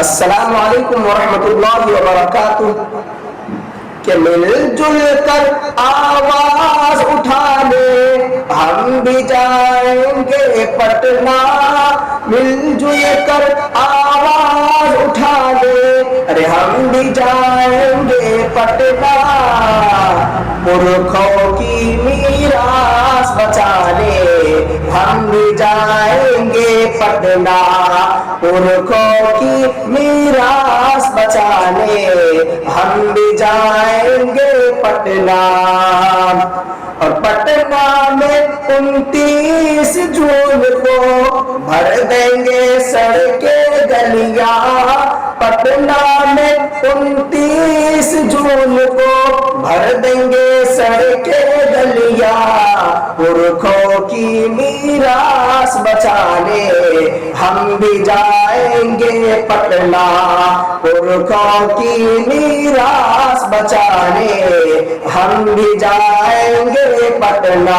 अस्सलामु अलैकुम वरहमतुल्लाहि वबरकातुह। कि मिलजुल कर आवाज उठाने हम भी जाएंगे पटना, मिलजुल कर आवाज उठाने अरे हम भी जाएंगे पटना, पुरखों की मीरास बचाने हम भी जाएंगे पटना, पुरखों की मीरास बचाने हम भी जाएंगे पटना। और पटना में 29 जून को भर देंगे सड़कें गलियां, पटना में 29 जून को भर देंगे सड़कें गलियां, पुरखों की मीरास बचाने हम भी जाएंगे पटना, पुरखों की मीरास बचाने हम भी जाएंगे पटना।